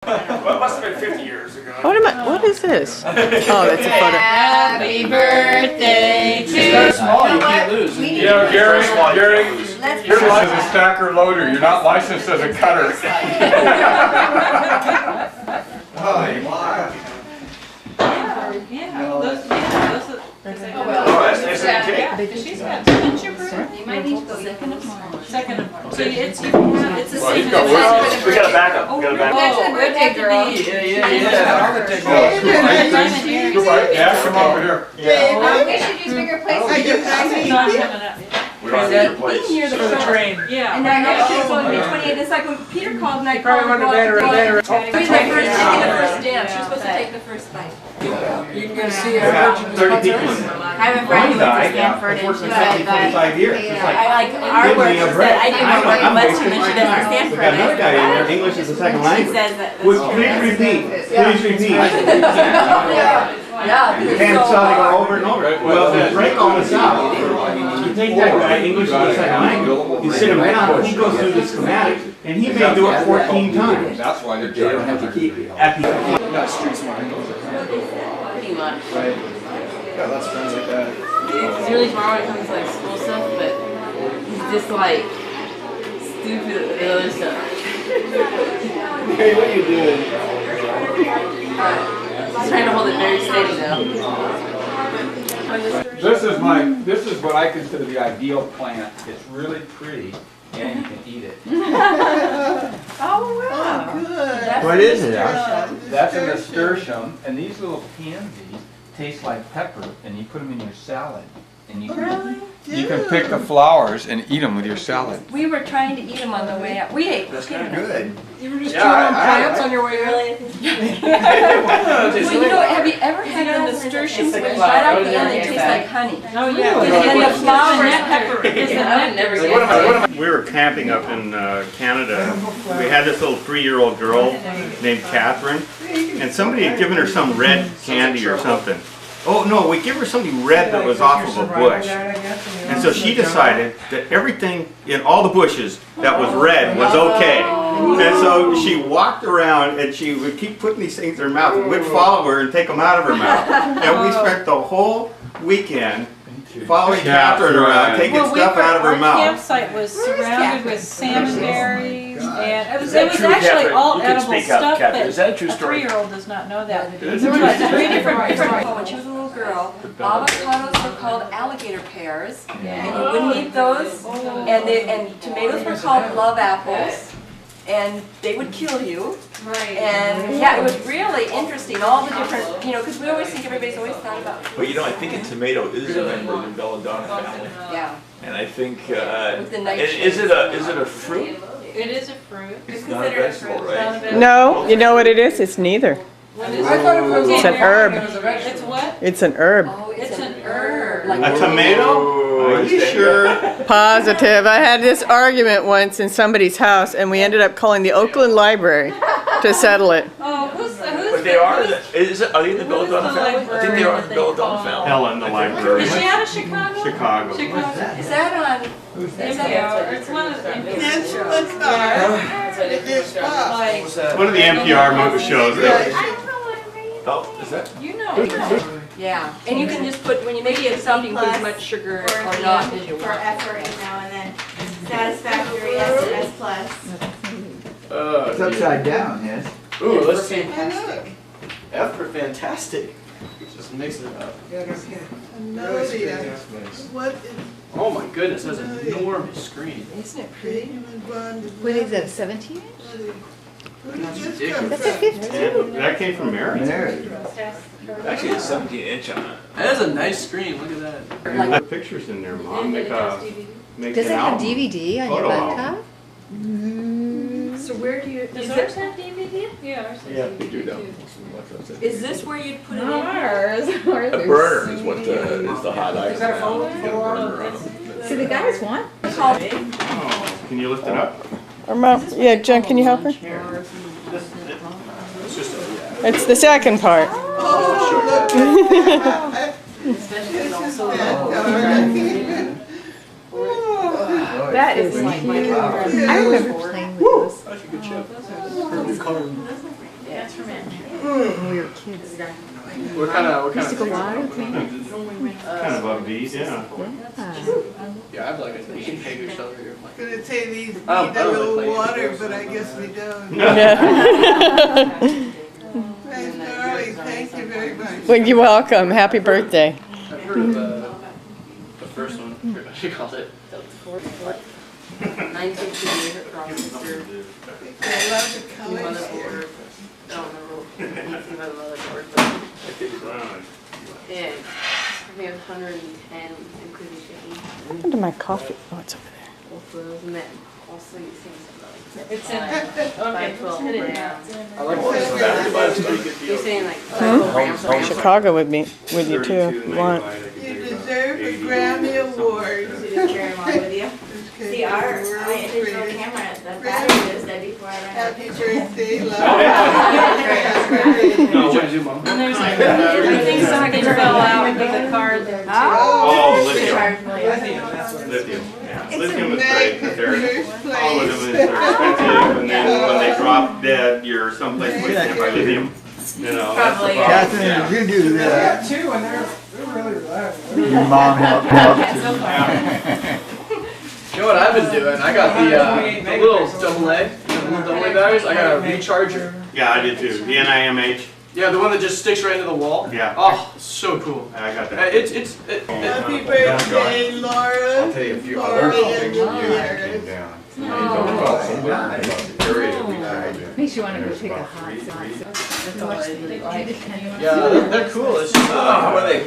Well, it must have been 50 years ago. What is this? Oh, that's a photo. Happy birthday to you. That's small, you can't lose. Yeah, Gary, you're licensed as a stacker loader. You're not licensed as a cutter. Oh, that's nice. She's got gingerbread. You might need to go second of March. Second of March. So it's a Well, he's secret. got We got a backup. We got a backup. That's a birthday girl. Go right, yeah, come over here. We should use bigger places. Not coming up. We're on your place. Near the train. Yeah. And now next year's going to be 28. It's like when Peter called and I called probably him. went to bed or Taking the first dance. You're supposed to take the first bite. You can go see our 30 people in there. I have a friend who went to Stanford and she said that 25 years. It's like, I like our work. She said I didn't know what much she mentioned at Stanford. We got another guy in there, English is a second She language. says that. Please repeat, please repeat. Yeah. And so they go over and over. Well, to break all this out, you take that guy, English is a second language, you sit him down, he goes through the schematics, and he may do it 14 times. that's why they're They don't have to keep you. At the Not street smart. Pretty much. Right. Yeah, lots of friends like that. He's really smart when it comes to like school stuff, but he's just like stupid at the other stuff. Hey, what are you doing? He's trying to hold it very steady though. This is what I consider the ideal plant. It's really pretty and you can eat it. Oh, wow. Good. What is it? That's a nasturtium, and these little pansies taste like pepper, and you put them in your salad. And you can pick the flowers and eat them with your salad. We were trying to eat them on the way out. We ate. That's kind of good. You were just Yeah, chewing on I- plants on your way out. Well, you know, have you ever had the nasturtiums which right out the end they taste like honey? Oh yeah. And the flower and pepper. I've never We were camping up in Canada. We had this little 3-year-old girl named Catherine, and somebody had given her some red candy or something. Oh no, we gave her something red that was off of a bush. And so she decided that everything in all the bushes that was red was okay. And so she walked around and she would keep putting these things in her mouth. And we'd follow her and take them out of her mouth. And we spent the whole weekend following Catherine around, taking stuff out of her Our mouth. campsite was surrounded with salmon berries, and it was that actually true, Catherine? all You can edible speak up, stuff, Catherine. but Is that a true a story? 3-year-old does not know that. It There were like 3 different. When she was a little girl, avocados were called alligator pears, and you wouldn't eat those. And tomatoes were called love apples, and they would kill you. Right. And yeah, it was really interesting. All the different, you know, because we always think everybody's always thought about. Well, you know, I think a tomato is a member of the belladonna family, Yeah. and I think With the is it a fruit? It is a fruit. It's not a vegetable, right? No, you know what it is? It's neither. I thought it was It's an herb. It was a vegetable. It's what? It's an herb. Oh, It's an herb. A tomato? Are you sure? Positive. I had this argument once in somebody's house, and we ended up calling the Oakland Library to settle it. Oh, who's But they are. Are they in the belladonna family? I think they are in the belladonna family. Helen, the library. Is she out of Chicago? Chicago. Is that on? NPR. It's one of the It's one of the NPR movie shows. Oh, is that? You know. Yeah, and you can just put, when you make it something, put as much sugar or not as you For want. effort, and then satisfactory S plus. It's upside down, yes. Ooh, let's see. F for fantastic. Just mixing it up. Oh my goodness, that's an enormous screen. Isn't it pretty? What is that, 17? That's ridiculous. That's a 15. That came from Mary. Actually, it's 17-inch on it. That is a nice screen. Look at that. Put pictures in there, Mom. Make Does an it have album. DVD on your Photo album. laptop? So where do you, Does ours have DVD? Yeah, ours has Yeah, DVD we do know. too. is this where you'd put it in? Ours. A burner is what is the hot item. Is that a phone? You get a burner on them. See, the guys want. Oh, can you lift it up? Or Mom, yeah, Jen, can you help her? It's the second part. That is like my I remember playing with those. That's a good chip. Perfect color. when we were kids. What kind of? Used to go wild. Kind of upbeat, yeah. Yeah, I'd like it. You can pay yourself here. Gonna say these need I a don't really little play water, it. but I guess we don't. Yeah. Nice, darling, thank you very much. Well, you're welcome. Happy birthday. I've heard of the first one. She called it. 1958, her processor. I love the Two colors here. motherboard. I don't remember what motherboard, but yeah, we have 110, including shipping. Into my coffee. Oh, it's over there. Both of those, and then also you see something like It's in there. Okay, 512 hit it grams. down. I like this. That's a pretty good You're deal. saying like 512 grams per ounce. Chicago with me, with you too. If you want. You deserve a Grammy Award. You just carry them all with you. See, our digital camera, the battery is dead before I ran out. Happy birthday, love. No, what did you, Mom? And there's like, everything so I can fill out with the card there too. Oh, lithium. Lithium. Lithium. Yeah. It's Lithium a is great. magnet They're, first all of them place. is expensive, and then when they drop dead, you're someplace where you can't buy lithium. You know, that's the Probably, yeah. problem. Catherine, Yeah. did you do that? Two, and they're really relaxed. Your mom helped So too. far. You know what I've been doing? I got the little double A batteries. I got a recharger. Yeah, I did too. The NIMH. Yeah, the one that just sticks right into the wall. Yeah. Oh, so cool. I got that. Happy birthday, Laura. I'll tell you a few Laura other and things when you Juliet. came down. Makes you want to go take a hot sauce. Yeah, they're cool. It's just, how are they?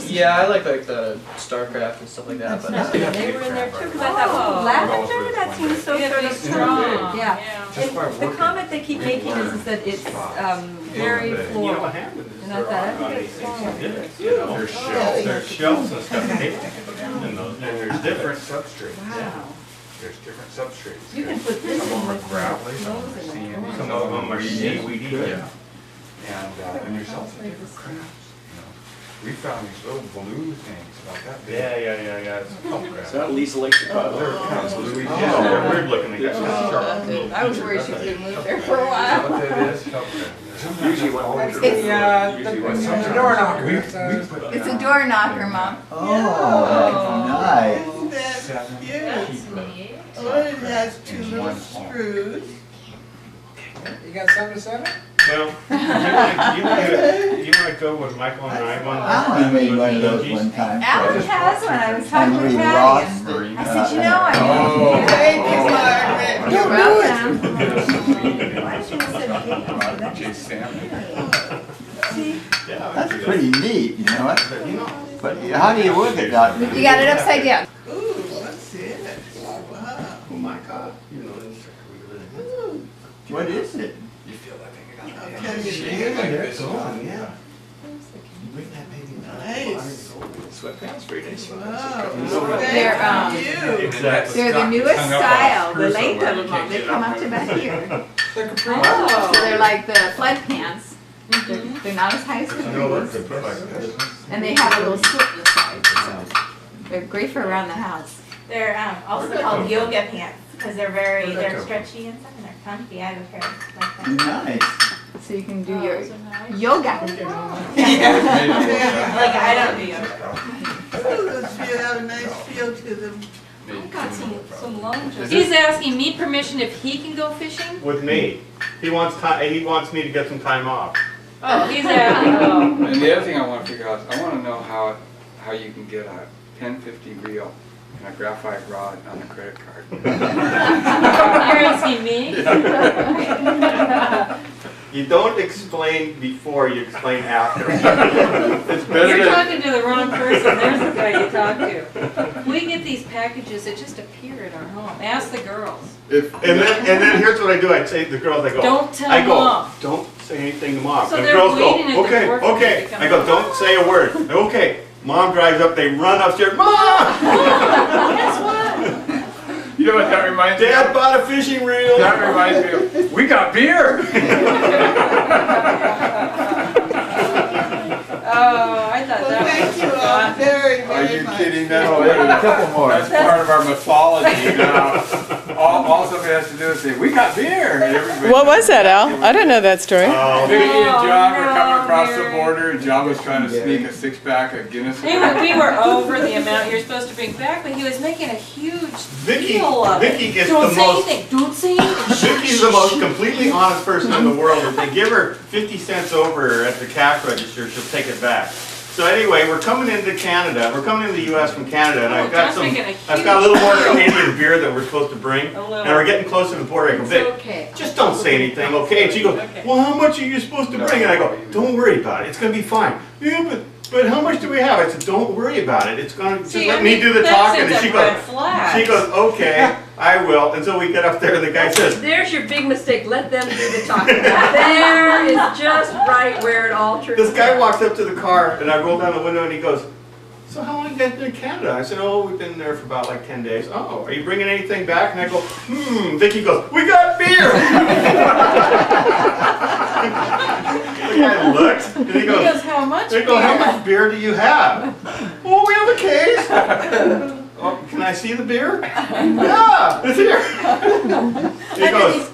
Yeah, I like the StarCraft and stuff like that. But They were in there too, because I thought, lavender, that seems so sort of strong. Yeah. And the comment they keep making is that it's very You know floral. what happens? And I thought, I think it's floral. You know, there's shells and stuff taped in those, and there's different substrates. Wow. There's different substrates. You can put this Some in of them are with gravelly, some of them are clothes in sandy, Some of them are seaweedy. Yeah. And there's also different crabs, you know. We found these little blue things about that big. Yeah. It's pump crab. so that Lisa likes to They're kind of bluey. Yeah, they're weird looking. They got some sharp little I was worried she could move there for a Is that while. what that is? Pump crab. Usually when we're Usually what sometimes- door we put It's a down door knocker, Mom. Oh, nice. Isn't that 7 cute? people Oh, it has two in little one home. screws. You got something to say? Well, you want to go with Michael and I one? I made one of those one time. Alan has one. I was talking And with we Patty. lost and it. I said, you know, I Oh. Thank you, Margaret. You're welcome. Chase salmon. Yeah. That's pretty neat, you know what? But how do you work it out? You got it upside down. Ooh, what's it? Wow. Oh my God. You know, Ooh, What is it? You feel that thing I'll again. tell you Shake it later. like this. Yeah. Nice. Sweatpants, very nice. Wow. They're, Thank you. exactly. They're the newest Hung up on a style, the screw length somewhere, of you them. can't They get come up up to with about it. here. Oh. So they're like the flood pants. They're not as high as I know what capris. to put like this. And they have a little slit inside, so they're great for around the house. They're also called yoga pants because they're stretchy and stuff and they're comfy. I have a pair like that. Nice. So you can do Oh, your those are nice. yoga. Like I don't do yoga. Ooh, those feel, have a nice feel to them. I got some lunges. He's asking me permission if he can go fishing? With me. He wants me to get some time off. Oh, he's asking, oh. And the other thing I want to figure out is I want to know how you can get a 1050 reel and a graphite rod on a credit card. You're asking me? You don't explain before, you explain after. It's better You're than- talking to the wrong person. There's the guy you talk to. We get these packages that just appear at our home. Ask the girls. And then here's what I do. I say to the girls, I go, Don't tell I go, Mom. don't say anything to Mom. So And the they're girls go, waiting at the okay, door for me okay. to come I go, home. don't say a word. Okay. Mom drives up, they run upstairs. Mom! Guess what? You know what that reminds me Dad of? bought a fishing reel. That reminds me of, we got beer! Oh, I thought Well, that thank was you all fun. very, Are very you much. kidding? Oh, wait, a couple more. That's part of our mythology now. All somebody has to do is say, we got beer. And everybody What was that, Al? I didn't know that story. Vicky and John were coming across the border, and John was trying to sneak a 6-pack of Guinness. We were over the amount you're supposed to bring back, but he was making a huge deal of it. Vicky gets Don't the say most. anything. Don't say anything. Vicky's the most completely honest person in the world. If they give her 50 cents over at the cash register, she'll take it back. So anyway, we're coming into Canada. We're coming into the U.S. from Canada, and I've got a little more Canadian beer that we're supposed to bring, and we're getting closer to the border. I go, Vic, just don't say anything, okay? And she goes, well, how much are you supposed to bring? And I go, don't worry about it. It's going to be fine. Yeah, but how much do we have? I said, don't worry about it. It's going to just let me do the talking. And she goes, okay, I will. And so we get up there, and the guy says, There's your big mistake. Let them do the talking. There is just right where it all turns. This guy walks up to the car, and I roll down the window, and he goes, so how long have you guys been in Canada? I said, oh, we've been there for about like 10 days. Oh, are you bringing anything back? And I go, Vicky goes, we got beer! The guy looks, and he goes, how much beer? How much beer do you have? Oh, we have a case. Oh, can I see the beer? Yeah, it's here. He goes,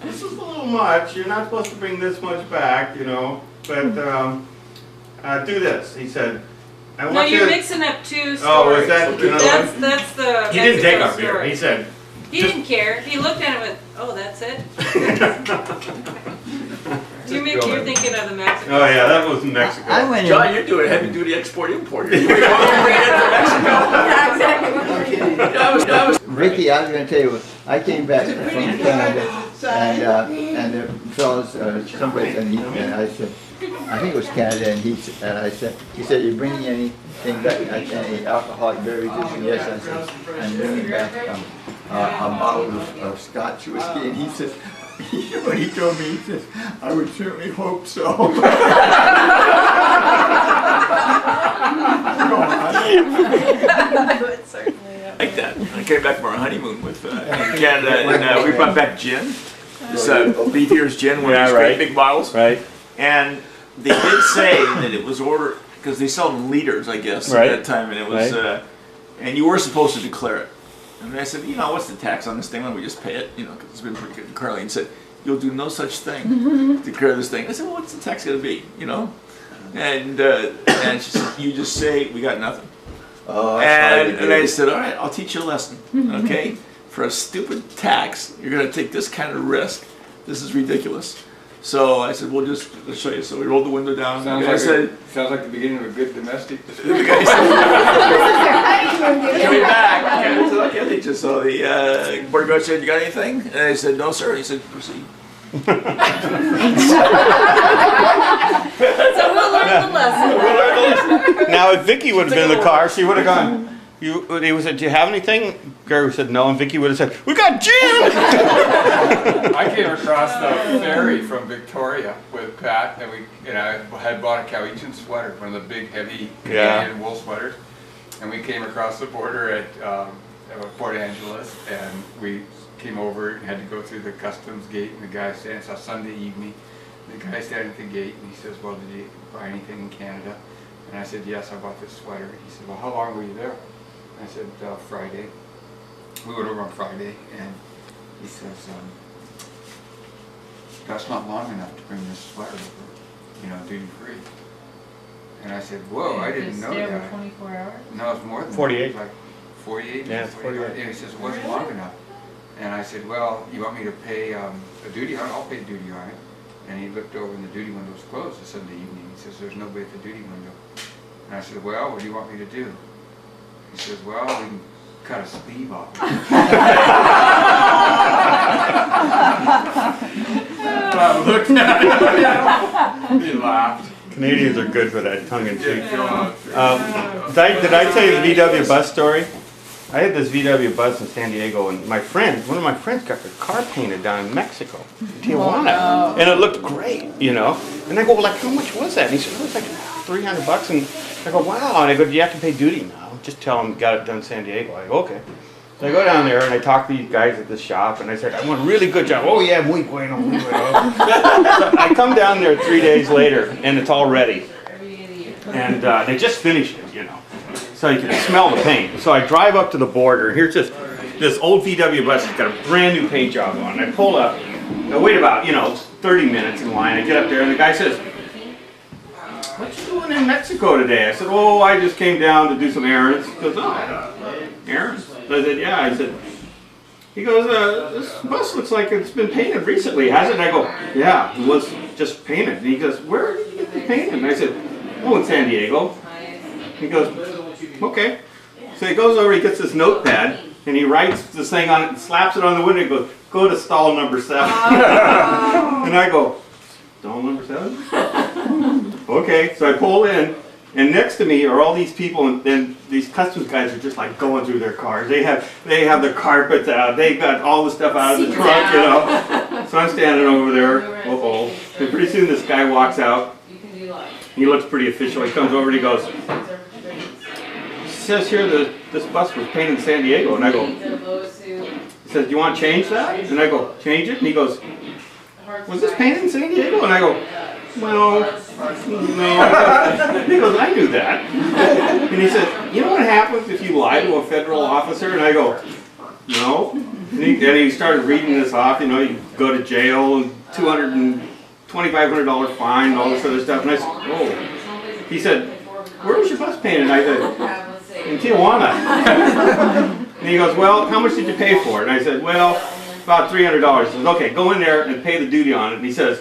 this is a little much. You're not supposed to bring this much back, you know, but do this. He said, I want you're mixing up two stories. Oh, was that another one? That's the He didn't take our story. beer. He said, he didn't care. He looked at it with, oh, that's it. You're thinking of the Mexican. Oh yeah, that was in Mexico. John, you're doing heavy duty export-import. You're bringing it from Mexico. Yeah, exactly. Ricky, I was going to tell you, I came back from Canada, and the fellows, somebody, and I said, I think it was Canada, and he said, you bringing anything back, any alcoholic beverages? And yes, I said, I'm bringing back a bottle of Scotch whiskey, and he says, when he told me, he says, I would certainly hope so. Like that. I came back from our honeymoon with Canada, and we brought back gin. This Beef Ears gin, one of these great big bottles. Right. And they did say that it was ordered, because they sell them in liters, I guess, at that time, and it was, and you were supposed to declare it. And I said, what's the tax on this thing? Why don't we just pay it? Because it's been pretty good. And Carlene said, you'll do no such thing. Declare this thing. I said, well, what's the tax going to be? And she said, you just say, we got nothing. Oh, and I said, all right, I'll teach you a lesson, okay? For a stupid tax, you're going to take this kind of risk. This is ridiculous. So I said, let's show you. So we rolled the window down. Sounds like the beginning of a good domestic dispute. The guy said, coming back. I said, okay, they just saw the border guard said, you got anything? And I said, no, sir. He said, proceed. So we'll learn the lesson. Now, if Vicky would have been in the car, she would have gone, he would have said, do you have anything? Gary said no, and Vicky would have said, we got gin! I came across the ferry from Victoria with Pat, and I had bought a Cowichan sweater, one of the big, heavy Canadian wool sweaters, and we came across the border at Port Angeles, and we came over and had to go through the customs gate, and the guy standing, it's a Sunday evening, the guy standing at the gate, and he says, well, did you buy anything in Canada? And I said, yes, I bought this sweater. He said, well, how long were you there? I said, Friday. We went over on Friday, and he says, that's not long enough to bring this sweater over, duty free. And I said, whoa, I didn't know that. 24 hours? No, it's more than 48. Like 48? Yeah, it's 48. And he says, it wasn't long enough. And I said, well, you want me to pay a duty on it? I'll pay duty on it. And he looked over and the duty window was closed the Sunday evening. He says, there's nobody at the duty window. And I said, well, what do you want me to do? He says, well, we can cut a sleeve off. I looked at him. He laughed. Canadians are good for that tongue in cheek. Did I tell you the VW bus story? I had this VW bus in San Diego, and one of my friends got their car painted down in Mexico, Tijuana, and it looked great, And I go, well, how much was that? And he said, it was like $300. And I go, wow. And I go, do you have to pay duty now? Just tell them got it done in San Diego. I go, okay. So I go down there and I talk to these guys at the shop, and I said, I want a really good job. Oh yeah, muy bueno, muy bueno. So I come down there 3 days later, and it's all ready. And they just finished it, So you can smell the paint. So I drive up to the border. Here's this this old VW bus has got a brand new paint job on. I pull up, I wait about, 30 minutes in line. I get up there and the guy says, "What you doing in Mexico today?" I said, "Oh, I just came down to do some errands." He goes, "Oh, errands?" I said, "Yeah." I said, he goes, "This bus looks like it's been painted recently, hasn't it?" I go, "Yeah, it was just painted." And he goes, "Where did you get it painted?" And I said, "Oh, in San Diego." He goes, "Okay." So he goes over, he gets this notepad, and he writes this thing on it and slaps it on the window and goes, "Go to stall number 7. And I go, "Stall number 7? Okay, so I pull in, and next to me are all these people, and these customs guys are just like going through their cars. They have the carpets out, they got all the stuff out of the trunk, So I'm standing over there, uh-oh. And pretty soon this guy walks out. He looks pretty official. He comes over and he goes, "It says here that this bus was painted in San Diego." And I go, he says, "Do you want to change that?" And I go, "Change it?" And he goes, "Was this painted in San Diego?" And I go, "Well, no." He goes, "I knew that." And he said, "You know what happens if you lie to a federal officer?" And I go, "No." And he started reading this off, you go to jail and $2,500 fine and all this other stuff. And I said, "Oh." He said, "Where was your bus painted?" And I said, "In Tijuana." And he goes, "Well, how much did you pay for it?" And I said, "Well, about $300. He says, "Okay, go in there and pay the duty on it." And he says,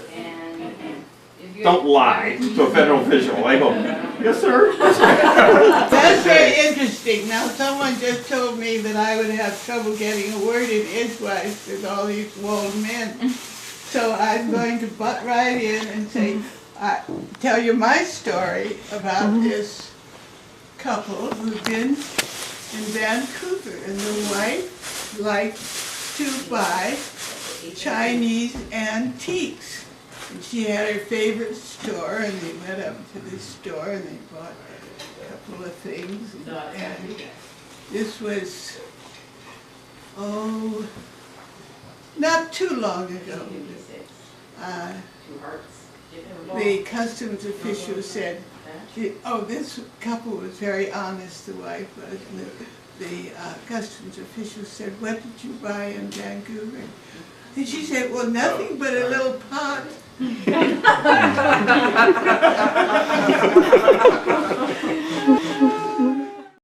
"Don't lie to a federal official." I go, "Yes, sir." That's very interesting. Now, someone just told me that I would have trouble getting a word in edgewise with all these Wald men. So I'm going to butt right in and say, tell you my story about this couple who've been in Vancouver, and the wife liked to buy Chinese antiques. And she had her favorite store, and they went up to the store and they bought a couple of things. And this was, not too long ago. The customs official said, this couple was very honest, the wife was. The customs official said, "What did you buy in Vancouver?" And she said, "Well, nothing but a little pot."